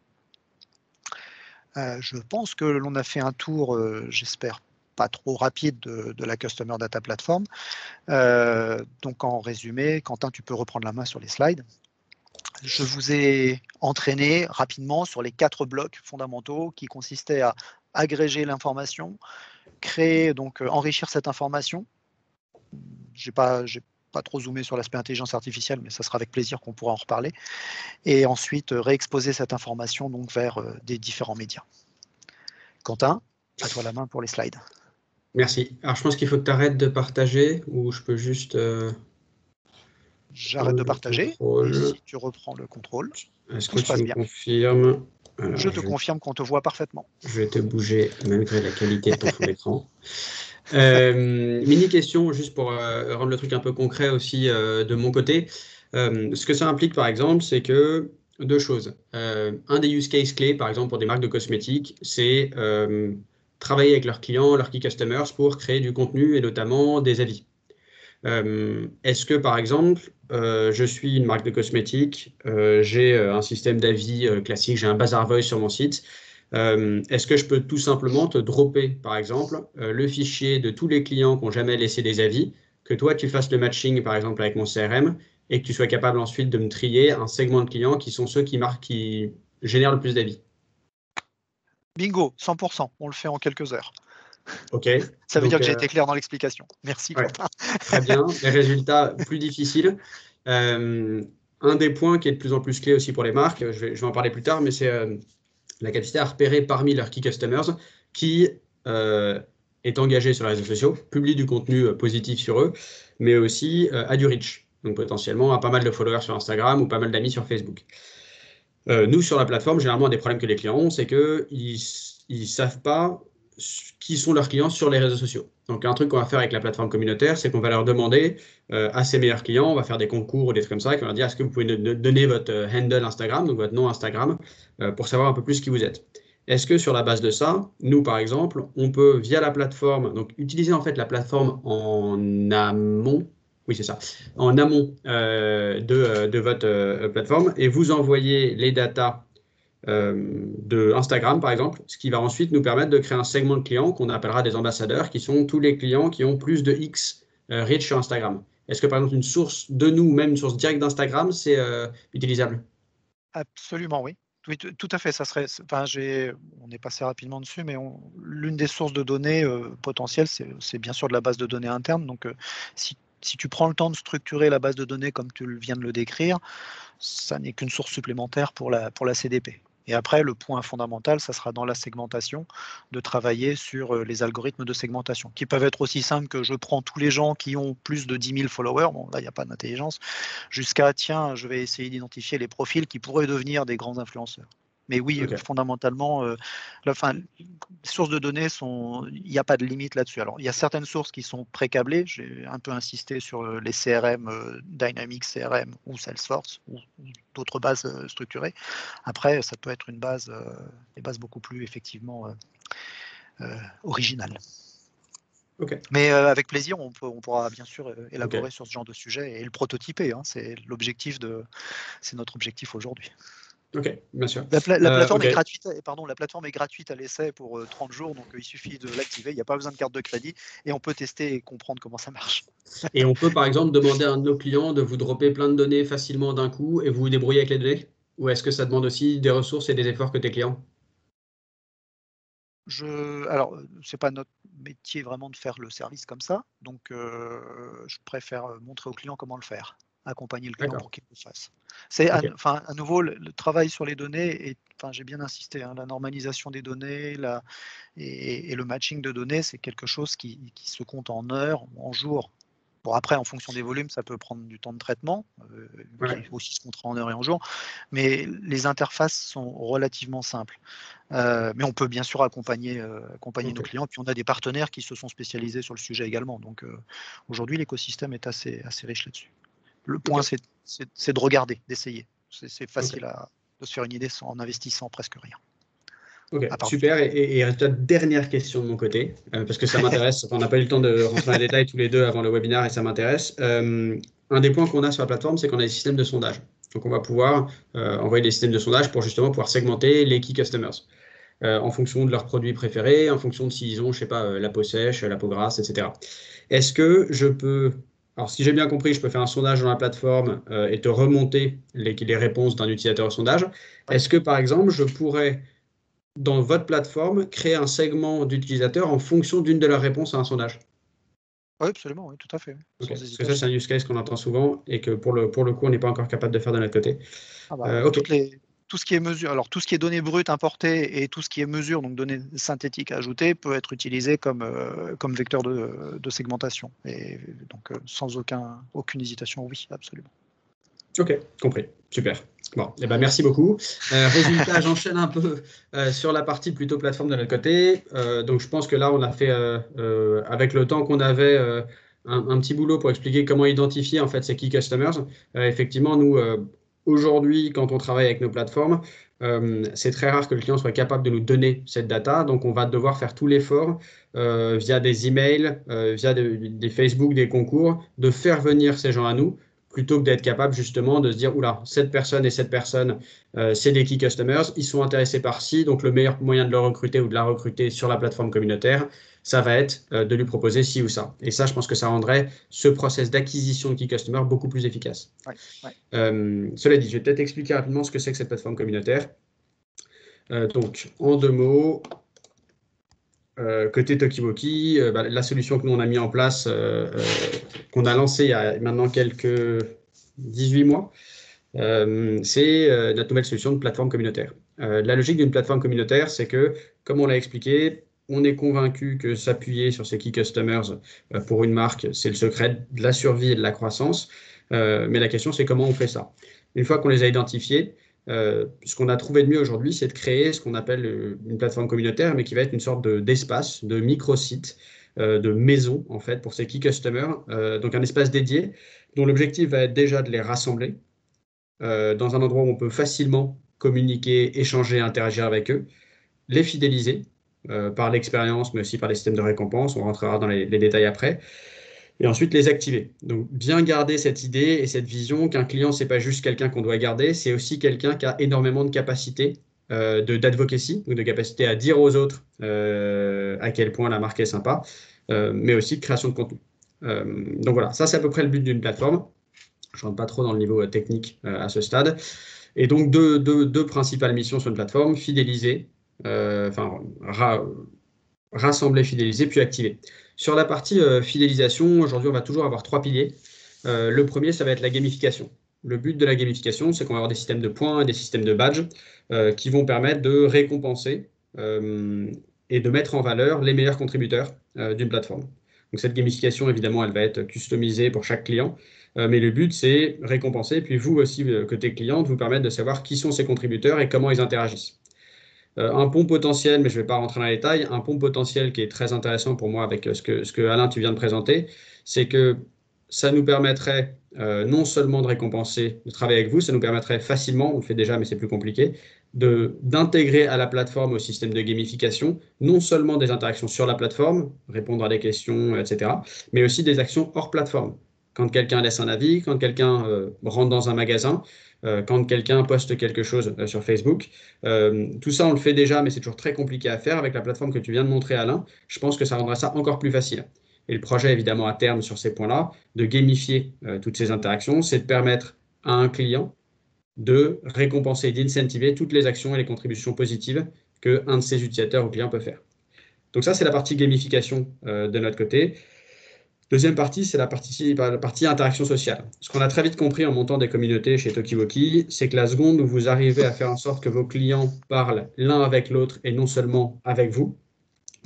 Je pense que l'on a fait un tour, j'espère, pas trop rapide de la Customer Data Platform. Donc en résumé, Quentin, tu peux reprendre la main sur les slides. Je vous ai entraîné rapidement sur les 4 blocs fondamentaux qui consistaient à agréger l'information, créer, donc enrichir cette information. J'ai pas trop zoomé sur l'aspect intelligence artificielle, mais ça sera avec plaisir qu'on pourra en reparler. Et ensuite, réexposer cette information donc, vers des différents médias. Quentin, à toi la main pour les slides. Merci. Alors, je pense qu'il faut que tu arrêtes de partager ou je peux juste... J'arrête de partager. Et si tu reprends le contrôle, est-ce que tu me confirmes? Alors, je te confirme qu'on te voit parfaitement. Je vais te bouger malgré la qualité de ton fond d'écran. Mini question, juste pour rendre le truc un peu concret aussi de mon côté. Ce que ça implique, par exemple, c'est que 2 choses. Un des use cases clés, par exemple, pour des marques de cosmétiques, c'est travailler avec leurs clients, leurs key customers, pour créer du contenu et notamment des avis. Est-ce que, par exemple, je suis une marque de cosmétiques, j'ai un système d'avis classique, j'ai un Bazar Voice sur mon site. Est-ce que je peux tout simplement te dropper, par exemple, le fichier de tous les clients qui n'ont jamais laissé des avis, que toi, tu fasses le matching, par exemple, avec mon CRM, et que tu sois capable ensuite de me trier un segment de clients qui sont ceux qui génèrent le plus d'avis? Bingo, 100%, on le fait en quelques heures. OK. Ça veut dire que j'ai été clair dans l'explication. Merci, ouais, Quentin. Très bien. Les résultats plus difficiles. Un des points qui est de plus en plus clé aussi pour les marques, je vais en parler plus tard, mais c'est la capacité à repérer parmi leurs key customers qui est engagé sur les réseaux sociaux, publie du contenu positif sur eux, mais aussi a du reach. Donc potentiellement a pas mal de followers sur Instagram ou pas mal d'amis sur Facebook. Nous, sur la plateforme, généralement, un des problèmes que les clients ont, c'est qu'ils ne savent pas qui sont leurs clients sur les réseaux sociaux. Donc, un truc qu'on va faire avec la plateforme communautaire, c'est qu'on va leur demander à ces meilleurs clients, on va faire des concours ou des trucs comme ça, et on va leur dire, est-ce que vous pouvez nous donner votre handle Instagram, donc votre nom Instagram, pour savoir un peu plus qui vous êtes. Est-ce que sur la base de ça, nous, par exemple, on peut, via la plateforme, donc utiliser en fait la plateforme en amont, oui, c'est ça, en amont de votre plateforme, et vous envoyer les datas de Instagram, par exemple, ce qui va ensuite nous permettre de créer un segment de clients qu'on appellera des ambassadeurs, qui sont tous les clients qui ont plus de X reach sur Instagram. Est-ce que, par exemple, une source de nous, ou même une source directe d'Instagram, c'est utilisable? Absolument, oui. Oui, tout à fait. Ça serait, enfin, on est passé rapidement dessus, mais l'une des sources de données potentielles, c'est bien sûr de la base de données interne. Donc, si tu prends le temps de structurer la base de données comme tu viens de le décrire, ça n'est qu'une source supplémentaire pour la CDP. Et après, le point fondamental, ça sera dans la segmentation, de travailler sur les algorithmes de segmentation, qui peuvent être aussi simples que je prends tous les gens qui ont plus de 10 000 followers, bon là, il n'y a pas d'intelligence, jusqu'à, tiens, je vais essayer d'identifier les profils qui pourraient devenir des grands influenceurs. Mais oui, Ok. fondamentalement, les sources de données il n'y a pas de limite là-dessus. Alors, il y a certaines sources qui sont pré-câblées. J'ai un peu insisté sur les CRM, Dynamics CRM ou Salesforce ou d'autres bases structurées. Après, ça peut être des bases beaucoup plus effectivement originales. Ok. Mais avec plaisir, on pourra bien sûr élaborer Ok. sur ce genre de sujet et le prototyper. Hein, c'est notre objectif aujourd'hui. Ok, bien sûr. La plateforme Ok. est gratuite, la plateforme est gratuite à l'essai pour 30 jours, donc il suffit de l'activer, il n'y a pas besoin de carte de crédit et on peut tester et comprendre comment ça marche. Et on peut, par exemple, demander à un de nos clients de vous dropper plein de données facilement d'un coup et vous vous débrouillez avec les données? Ou est-ce que ça demande aussi des ressources et des efforts que tes clients? Alors, c'est pas notre métier vraiment de faire le service comme ça, donc je préfère montrer au client comment le faire, accompagner le client D'accord. pour qu'il le fasse. C'est Ok. à nouveau le travail sur les données et j'ai bien insisté, hein, la normalisation des données, et le matching de données, c'est quelque chose qui se compte en heures ou en jours. Bon, après, en fonction des volumes, ça peut prendre du temps de traitement, qui Ouais. aussi se comptera en heures et en jours, mais les interfaces sont relativement simples. Mais on peut bien sûr accompagner nos Ok. clients. Puis on a des partenaires qui se sont spécialisés sur le sujet également. Donc aujourd'hui, l'écosystème est assez riche là-dessus. Le point, Ok. c'est de regarder, d'essayer. C'est Ok. facile de se faire une idée en investissant presque rien. Ok, À part du temps. super. Et la dernière question de mon côté, parce que ça m'intéresse. On n'a pas eu le temps de rentrer dans les détails tous les deux avant le webinaire et ça m'intéresse. Un des points qu'on a sur la plateforme, c'est qu'on a des systèmes de sondage. Donc, on va pouvoir envoyer des systèmes de sondage pour justement pouvoir segmenter les key customers en fonction de leurs produits préférés, en fonction de s'ils ont, je sais pas, la peau sèche, la peau grasse, etc. Est-ce que je peux, alors si j'ai bien compris, je peux faire un sondage dans la plateforme et te remonter les réponses d'un utilisateur au sondage. Ouais. Est-ce que, par exemple, je pourrais dans votre plateforme, créer un segment d'utilisateurs en fonction d'une de leurs réponses à un sondage? Oui, absolument, oui, tout à fait, Ok. sans Parce que ça, c'est un hésitation. use case qu'on entend souvent et que pour le coup, on n'est pas encore capable de faire de notre côté. Ok. Tout ce qui est mesure, alors tout ce qui est données brutes importées et tout ce qui est mesure, donc données synthétiques ajoutées, peut être utilisé comme vecteur de segmentation. Et donc sans aucune hésitation, oui, absolument. Ok, compris. Super. Bon, eh ben, merci beaucoup. Résultat, j'enchaîne un peu sur la partie plutôt plateforme de notre côté. Donc, je pense que là, on a fait, avec le temps qu'on avait, un petit boulot pour expliquer comment identifier en fait ces key customers. Effectivement, nous, aujourd'hui, quand on travaille avec nos plateformes, c'est très rare que le client soit capable de nous donner cette data. Donc, on va devoir faire tout l'effort via des emails, via des Facebook, des concours, de faire venir ces gens à nous plutôt que d'être capable justement de se dire, oula, cette personne et cette personne, c'est des key customers, ils sont intéressés par ci, donc le meilleur moyen de le recruter ou de la recruter sur la plateforme communautaire, ça va être de lui proposer ci ou ça. Et ça, je pense que ça rendrait ce process d'acquisition de key customers beaucoup plus efficace. Ouais, ouais. Cela dit, je vais peut-être expliquer rapidement ce que c'est que cette plateforme communautaire. Donc, en 2 mots, côté Tokiwoki, la solution que nous on a mis en place, qu'on a lancée il y a maintenant quelques 18 mois, c'est notre nouvelle solution de plateforme communautaire. La logique d'une plateforme communautaire, c'est que, comme on l'a expliqué, on est convaincu que s'appuyer sur ces key customers pour une marque, c'est le secret de la survie et de la croissance. Mais la question, c'est comment on fait ça? Une fois qu'on les a identifiés, ce qu'on a trouvé de mieux aujourd'hui, c'est de créer ce qu'on appelle une plateforme communautaire, mais qui va être une sorte d'espace, de micro-site, de maison, en fait, pour ces key customers. Donc, un espace dédié, dont l'objectif va être déjà de les rassembler dans un endroit où on peut facilement communiquer, échanger, interagir avec eux, les fidéliser par l'expérience, mais aussi par les systèmes de récompense. On rentrera dans les détails après. Et ensuite, les activer. Donc, bien garder cette idée et cette vision qu'un client, ce n'est pas juste quelqu'un qu'on doit garder, c'est aussi quelqu'un qui a énormément de capacités d'advocacy, donc de capacité à dire aux autres à quel point la marque est sympa, mais aussi de création de contenu. Donc voilà, ça c'est à peu près le but d'une plateforme. Je ne rentre pas trop dans le niveau technique à ce stade. Et donc deux principales missions sur une plateforme, fidéliser, rassembler, fidéliser, puis activer. Sur la partie fidélisation, aujourd'hui on va toujours avoir 3 piliers. Le premier, ça va être la gamification. Le but de la gamification, c'est qu'on va avoir des systèmes de points et des systèmes de badges qui vont permettre de récompenser et de mettre en valeur les meilleurs contributeurs d'une plateforme. Donc cette gamification, évidemment, elle va être customisée pour chaque client, mais le but, c'est récompenser, puis vous aussi, côté client, de vous permettre de savoir qui sont ces contributeurs et comment ils interagissent. Un pont potentiel, mais je ne vais pas rentrer dans les détails, un pont potentiel qui est très intéressant pour moi avec ce que Alain, tu viens de présenter, c'est que ça nous permettrait non seulement de récompenser, de travailler avec vous, ça nous permettrait facilement, on le fait déjà mais c'est plus compliqué, d'intégrer à la plateforme au système de gamification, non seulement des interactions sur la plateforme, répondre à des questions, etc., mais aussi des actions hors plateforme. Quand quelqu'un laisse un avis, quand quelqu'un rentre dans un magasin, quand quelqu'un poste quelque chose sur Facebook. Tout ça, on le fait déjà, mais c'est toujours très compliqué à faire avec la plateforme que tu viens de montrer, Alain. Je pense que ça rendra ça encore plus facile. Et le projet, évidemment, à terme, sur ces points-là, de gamifier toutes ces interactions, c'est de permettre à un client de récompenser, d'incentiver toutes les actions et les contributions positives qu'un de ses utilisateurs ou clients peut faire. Donc ça, c'est la partie gamification de notre côté. Deuxième partie, c'est la partie interaction sociale. Ce qu'on a très vite compris en montant des communautés chez Tokiwoki, c'est que la seconde où vous arrivez à faire en sorte que vos clients parlent l'un avec l'autre et non seulement avec vous,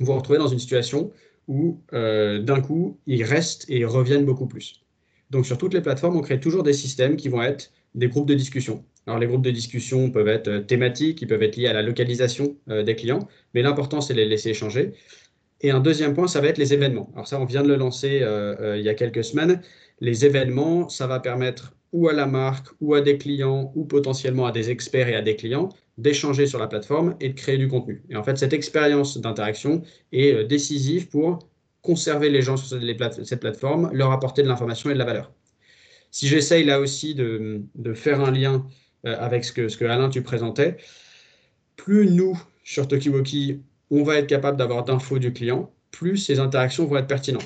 vous vous retrouvez dans une situation où d'un coup, ils restent et ils reviennent beaucoup plus. Donc sur toutes les plateformes, on crée toujours des systèmes qui vont être des groupes de discussion. Alors les groupes de discussion peuvent être thématiques, ils peuvent être liés à la localisation des clients, mais l'important, c'est de les laisser échanger. Et un deuxième point, ça va être les événements. Alors ça, on vient de le lancer il y a quelques semaines. Les événements, ça va permettre ou à la marque, ou à des clients, ou potentiellement à des experts et à des clients d'échanger sur la plateforme et de créer du contenu. Et en fait, cette expérience d'interaction est décisive pour conserver les gens sur cette plateforme, leur apporter de l'information et de la valeur. Si j'essaye là aussi de faire un lien avec ce que Alain, tu présentais, plus nous, sur Tokiwoki, on va être capable d'avoir d'infos du client, plus ces interactions vont être pertinentes.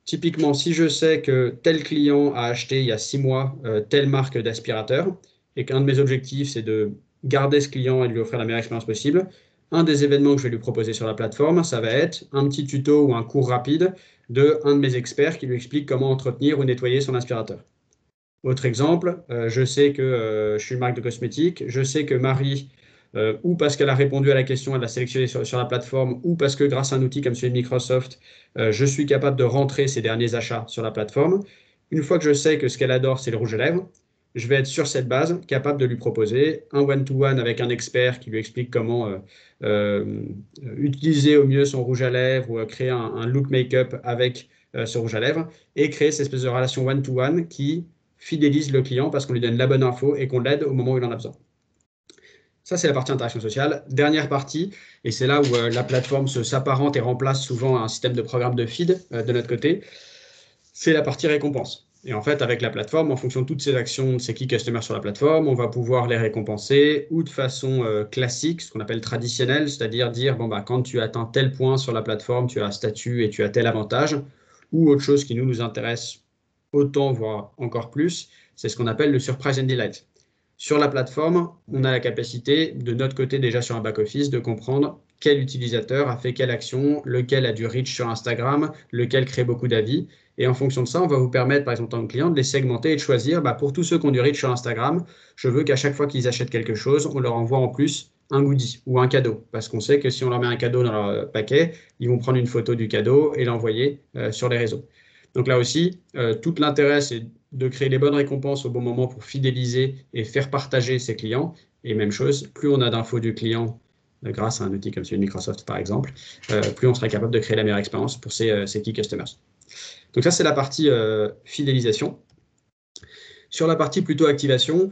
Typiquement, si je sais que tel client a acheté il y a 6 mois telle marque d'aspirateur et qu'un de mes objectifs, c'est de garder ce client et de lui offrir la meilleure expérience possible, un des événements que je vais lui proposer sur la plateforme, ça va être un petit tuto ou un cours rapide de un de mes experts qui lui explique comment entretenir ou nettoyer son aspirateur. Autre exemple, je sais que je suis une marque de cosmétiques, je sais que Marie ou parce qu'elle a répondu à la question, elle l'a sélectionné sur la plateforme, ou parce que grâce à un outil comme celui de Microsoft, je suis capable de rentrer ses derniers achats sur la plateforme. Une fois que je sais que ce qu'elle adore, c'est le rouge à lèvres, je vais être sur cette base capable de lui proposer un one-to-one avec un expert qui lui explique comment utiliser au mieux son rouge à lèvres ou créer un look make-up avec ce rouge à lèvres et créer cette espèce de relation one-to-one qui fidélise le client parce qu'on lui donne la bonne info et qu'on l'aide au moment où il en a besoin. Ça, c'est la partie interaction sociale. Dernière partie, et c'est là où la plateforme s'apparente et remplace souvent un système de programme de feed de notre côté, c'est la partie récompense. Et en fait, avec la plateforme, en fonction de toutes ces actions de ces key customers sur la plateforme, on va pouvoir les récompenser ou de façon classique, ce qu'on appelle traditionnelle, c'est-à-dire dire, bon, bah, quand tu atteins tel point sur la plateforme, tu as un statut et tu as tel avantage, ou autre chose qui nous intéresse autant, voire encore plus, c'est ce qu'on appelle le surprise and delight. Sur la plateforme, on a la capacité, de notre côté déjà sur un back-office, de comprendre quel utilisateur a fait quelle action, lequel a du reach sur Instagram, lequel crée beaucoup d'avis. Et en fonction de ça, on va vous permettre, par exemple, en tant que client, de les segmenter et de choisir, bah, pour tous ceux qui ont du reach sur Instagram, je veux qu'à chaque fois qu'ils achètent quelque chose, on leur envoie en plus un goodie ou un cadeau. Parce qu'on sait que si on leur met un cadeau dans leur paquet, ils vont prendre une photo du cadeau et l'envoyer sur les réseaux. Donc là aussi, tout l'intérêt, c'est de créer les bonnes récompenses au bon moment pour fidéliser et faire partager ses clients. Et même chose, plus on a d'infos du client grâce à un outil comme celui de Microsoft, par exemple, plus on sera capable de créer la meilleure expérience pour ces key customers. Donc ça, c'est la partie fidélisation. Sur la partie plutôt activation,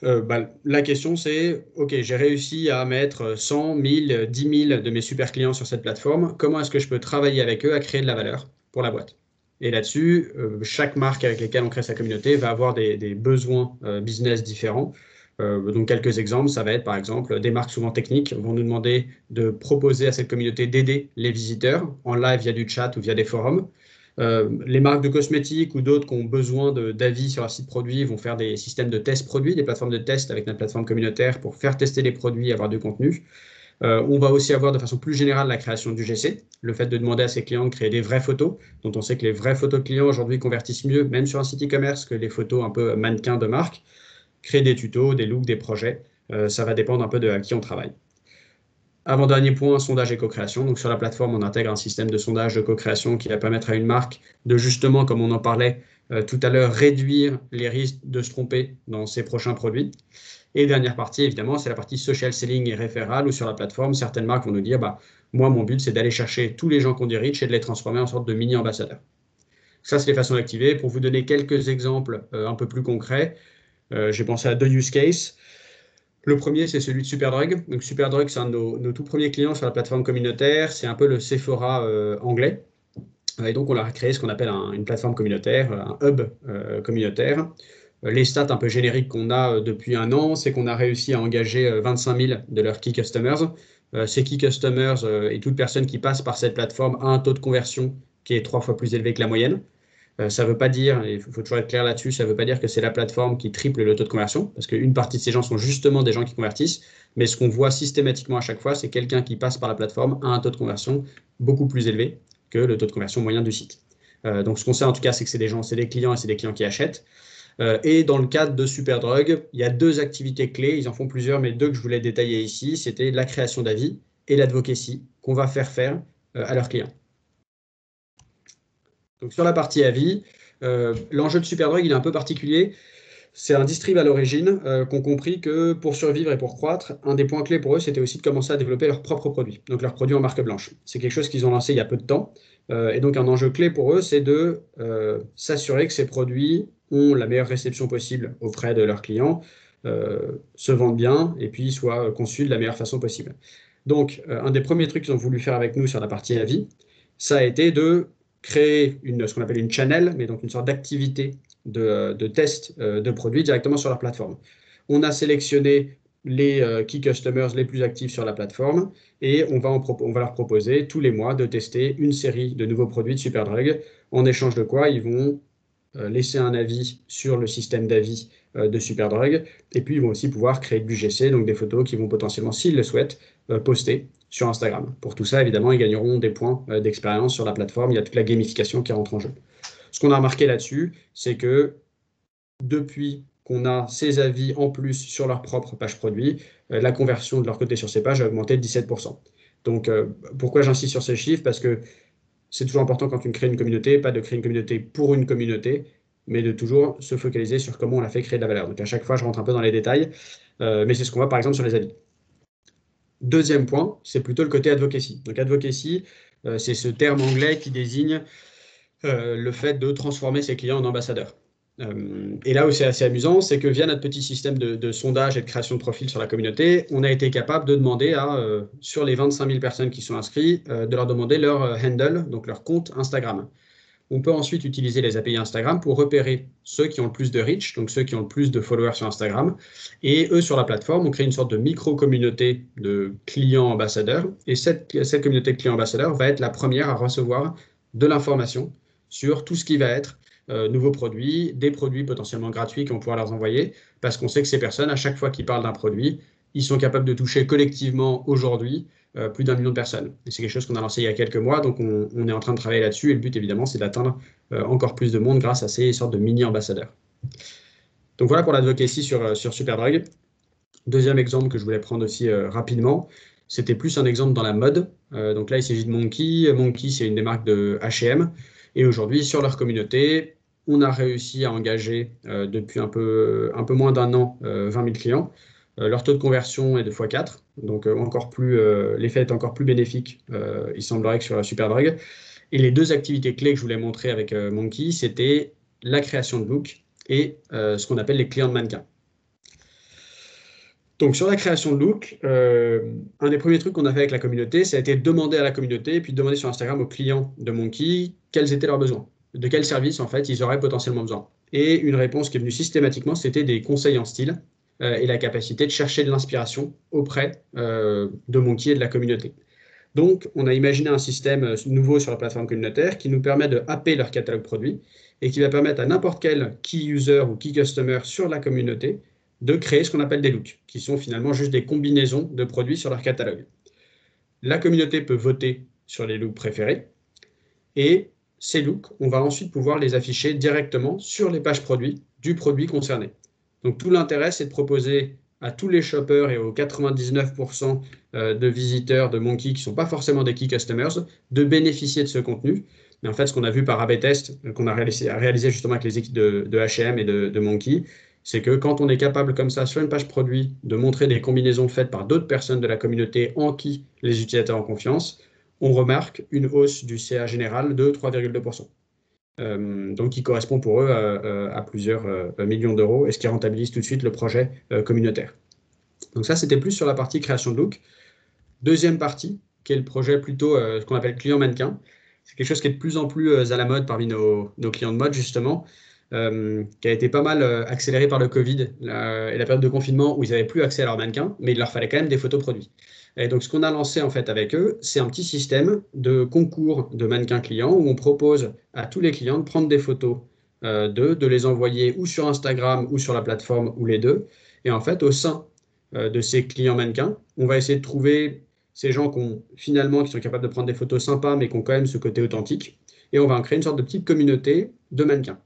la question c'est, OK, j'ai réussi à mettre 100, 1000, 10 000 de mes super clients sur cette plateforme. Comment est-ce que je peux travailler avec eux à créer de la valeur pour la boîte? Et là-dessus, chaque marque avec laquelle on crée sa communauté va avoir des besoins business différents. Donc, quelques exemples, ça va être par exemple des marques souvent techniques vont nous demander de proposer à cette communauté d'aider les visiteurs en live via du chat ou via des forums. Les marques de cosmétiques ou d'autres qui ont besoin d'avis sur un site produit vont faire des systèmes de test produits, des plateformes de test avec notre plateforme communautaire pour faire tester les produits et avoir du contenu. On va aussi avoir de façon plus générale la création d'UGC, le fait de demander à ses clients de créer des vraies photos, dont on sait que les vraies photos de clients aujourd'hui convertissent mieux, même sur un site e-commerce, que les photos un peu mannequins de marque. Créer des tutos, des looks, des projets, ça va dépendre un peu de à qui on travaille. Avant-dernier point, sondage et co-création. Donc sur la plateforme, on intègre un système de sondage de co-création qui va permettre à une marque de justement, comme on en parlait tout à l'heure, réduire les risques de se tromper dans ses prochains produits. Et dernière partie, évidemment, c'est la partie social selling et référal, où sur la plateforme, certaines marques vont nous dire, moi, mon but, c'est d'aller chercher tous les gens qu'on dit riches et de les transformer en sorte de mini-ambassadeurs. Ça, c'est les façons d'activer. Pour vous donner quelques exemples un peu plus concrets, j'ai pensé à deux use cases. Le premier, c'est celui de Superdrug. Donc, Superdrug, c'est un de nos tout premiers clients sur la plateforme communautaire. C'est un peu le Sephora anglais. Et donc, on a créé ce qu'on appelle une plateforme communautaire, un hub communautaire. Les stats un peu génériques qu'on a depuis un an, c'est qu'on a réussi à engager 25 000 de leurs key customers. Ces key customers et toute personne qui passe par cette plateforme a un taux de conversion qui est 3 fois plus élevé que la moyenne. Ça ne veut pas dire, il faut toujours être clair là-dessus, ça ne veut pas dire que c'est la plateforme qui triple le taux de conversion, parce qu'une partie de ces gens sont justement des gens qui convertissent, mais ce qu'on voit systématiquement à chaque fois, c'est quelqu'un qui passe par la plateforme a un taux de conversion beaucoup plus élevé que le taux de conversion moyen du site. Donc ce qu'on sait en tout cas, c'est que c'est des clients et c'est des clients qui achètent. Et dans le cadre de Superdrug, il y a deux activités clés, ils en font plusieurs, mais deux que je voulais détailler ici, c'était la création d'avis et l'advocacy qu'on va faire à leurs clients. Donc sur la partie avis, l'enjeu de Superdrug, il est un peu particulier. C'est un distrib à l'origine qui ont compris que pour survivre et pour croître, un des points clés pour eux, c'était aussi de commencer à développer leurs propres produits, donc leurs produits en marque blanche. C'est quelque chose qu'ils ont lancé il y a peu de temps. Et donc un enjeu clé pour eux, c'est de s'assurer que ces produits ont la meilleure réception possible auprès de leurs clients, se vendent bien et puis soient conçus de la meilleure façon possible. Donc un des premiers trucs qu'ils ont voulu faire avec nous sur la partie avis, ça a été de créer ce qu'on appelle une channel, mais donc une sorte d'activité de test de produits directement sur leur plateforme. On a sélectionné les key customers les plus actifs sur la plateforme et on va leur proposer tous les mois de tester une série de nouveaux produits de Superdrug, en échange de quoi ils vont laisser un avis sur le système d'avis de Superdrug, et puis ils vont aussi pouvoir créer de l'UGC, donc des photos qui vont potentiellement, s'ils le souhaitent, poster sur Instagram. Pour tout ça, évidemment, ils gagneront des points d'expérience sur la plateforme. Il y a toute la gamification qui rentre en jeu. Ce qu'on a remarqué là-dessus, c'est que depuis qu'on a ces avis en plus sur leur propre page produit, la conversion de leur côté sur ces pages a augmenté de 17%. Donc, pourquoi j'insiste sur ces chiffres? Parce que c'est toujours important quand tu crées une communauté, pas de créer une communauté pour une communauté, mais de toujours se focaliser sur comment on la fait créer de la valeur. Donc, à chaque fois, je rentre un peu dans les détails, mais c'est ce qu'on voit par exemple sur les avis. Deuxième point, c'est plutôt le côté advocacy. Donc, advocacy, c'est ce terme anglais qui désigne le fait de transformer ses clients en ambassadeurs. Et là où c'est assez amusant, c'est que via notre petit système de sondage et de création de profil sur la communauté, on a été capable de demander sur les 25 000 personnes qui sont inscrites, de leur demander leur handle, donc leur compte Instagram. On peut ensuite utiliser les API Instagram pour repérer ceux qui ont le plus de reach, donc ceux qui ont le plus de followers sur Instagram. Et eux, sur la plateforme, on crée une sorte de micro-communauté de clients ambassadeurs. Et cette communauté de clients ambassadeurs va être la première à recevoir de l'information sur tout ce qui va être nouveaux produits, des produits potentiellement gratuits qu'on pourra leur envoyer, parce qu'on sait que ces personnes, à chaque fois qu'ils parlent d'un produit, ils sont capables de toucher collectivement aujourd'hui plus d'1 million de personnes. Et c'est quelque chose qu'on a lancé il y a quelques mois, donc on est en train de travailler là-dessus, et le but évidemment, c'est d'atteindre encore plus de monde grâce à ces sortes de mini-ambassadeurs. Donc voilà pour l'advocacy sur Superdrug. Deuxième exemple que je voulais prendre aussi rapidement, c'était plus un exemple dans la mode. Donc là, il s'agit de Monkey. Monkey, c'est une des marques de H&M. Et aujourd'hui, sur leur communauté, on a réussi à engager depuis un peu moins d'un an 20 000 clients. Leur taux de conversion est de x4, donc l'effet est encore plus bénéfique, il semblerait, que sur Superdrug. Et les deux activités clés que je voulais montrer avec Monkey, c'était la création de look et ce qu'on appelle les clients de mannequins. Donc sur la création de look, un des premiers trucs qu'on a fait avec la communauté, ça a été de demander à la communauté, puis de demander sur Instagram aux clients de Monkey quels étaient leurs besoins, de quels services en fait ils auraient potentiellement besoin. Et une réponse qui est venue systématiquement, c'était des conseils en style. et la capacité de chercher de l'inspiration auprès de Monkey et de la communauté. Donc, on a imaginé un système nouveau sur la plateforme communautaire qui nous permet de happer leur catalogue produit et qui va permettre à n'importe quel key user ou key customer sur la communauté de créer ce qu'on appelle des looks, qui sont finalement juste des combinaisons de produits sur leur catalogue. La communauté peut voter sur les looks préférés et ces looks, on va ensuite pouvoir les afficher directement sur les pages produits du produit concerné. Donc tout l'intérêt, c'est de proposer à tous les shoppers et aux 99% de visiteurs de Monkey qui ne sont pas forcément des key customers, de bénéficier de ce contenu. Mais en fait, ce qu'on a vu par A/B test, qu'on a réalisé justement avec les équipes de H&M et de Monkey, c'est que quand on est capable comme ça, sur une page produit, de montrer des combinaisons faites par d'autres personnes de la communauté en qui les utilisateurs ont confiance, on remarque une hausse du CA général de 3,2%. Donc qui correspond pour eux à plusieurs millions d'euros et ce qui rentabilise tout de suite le projet communautaire. Donc ça, c'était plus sur la partie création de look. Deuxième partie, qui est le projet plutôt ce qu'on appelle client mannequin. C'est quelque chose qui est de plus en plus à la mode parmi nos clients de mode, justement, qui a été pas mal accéléré par le Covid et la période de confinement où ils n'avaient plus accès à leurs mannequins, mais il leur fallait quand même des photos produits. Et donc, ce qu'on a lancé en fait avec eux, c'est un petit système de concours de mannequins clients où on propose à tous les clients de prendre des photos de les envoyer ou sur Instagram ou sur la plateforme ou les deux. Et en fait, au sein de ces clients mannequins, on va essayer de trouver ces gens qui sont capables de prendre des photos sympas, mais qui ont quand même ce côté authentique. Et on va en créer une sorte de petite communauté de mannequins.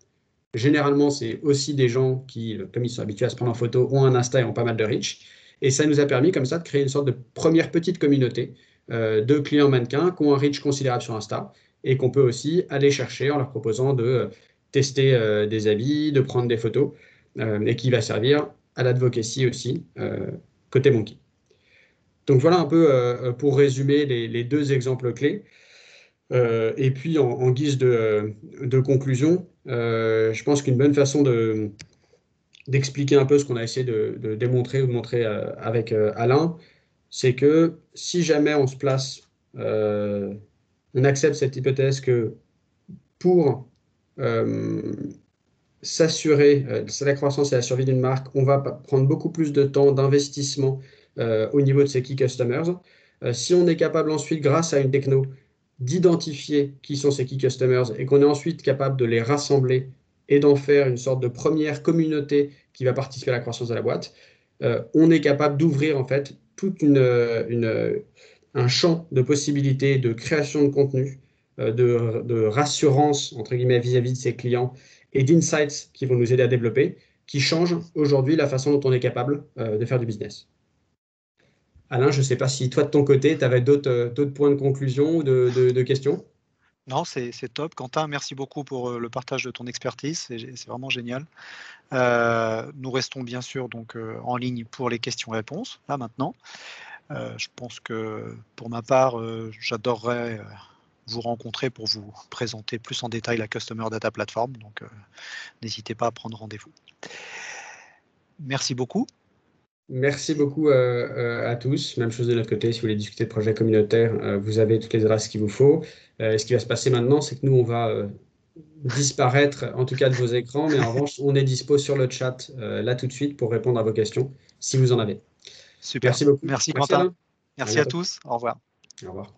Généralement, c'est aussi des gens qui, comme ils sont habitués à se prendre en photo, ont un Insta et ont pas mal de reach. Et ça nous a permis comme ça de créer une sorte de première petite communauté de clients mannequins qui ont un reach considérable sur Insta et qu'on peut aussi aller chercher en leur proposant de tester des habits, de prendre des photos et qui va servir à l'advocacy aussi côté Monkey. Donc voilà un peu pour résumer les deux exemples clés. Et puis en guise de conclusion, je pense qu'une bonne façon d'expliquer un peu ce qu'on a essayé de démontrer ou de montrer avec Alain, c'est que si jamais on se place, on accepte cette hypothèse que pour s'assurer de la croissance et la survie d'une marque, on va prendre beaucoup plus de temps d'investissement au niveau de ses key customers. Si on est capable ensuite, grâce à une techno, d'identifier qui sont ces key customers et qu'on est ensuite capable de les rassembler et d'en faire une sorte de première communauté qui va participer à la croissance de la boîte, on est capable d'ouvrir en fait tout un champ de possibilités de création de contenu, de rassurance entre guillemets vis-à-vis de ses clients et d'insights qui vont nous aider à développer, qui changent aujourd'hui la façon dont on est capable de faire du business. Alain, je ne sais pas si toi, de ton côté, tu avais d'autres points de conclusion ou de questions? Non, c'est top. Quentin, merci beaucoup pour le partage de ton expertise. C'est vraiment génial. Nous restons bien sûr donc en ligne pour les questions-réponses, là maintenant. Je pense que pour ma part, j'adorerais vous rencontrer pour vous présenter plus en détail la Customer Data Platform. Donc, n'hésitez pas à prendre rendez-vous. Merci beaucoup. Merci beaucoup à tous. Même chose de notre côté, si vous voulez discuter de projets communautaires, vous avez toutes les adresses qu'il vous faut. Ce qui va se passer maintenant, c'est que nous, on va disparaître, en tout cas de vos écrans, mais en revanche, on est dispo sur le chat là tout de suite pour répondre à vos questions, si vous en avez. Super. Merci beaucoup. Merci Quentin. Alain. Merci à tous. Au revoir. Au revoir.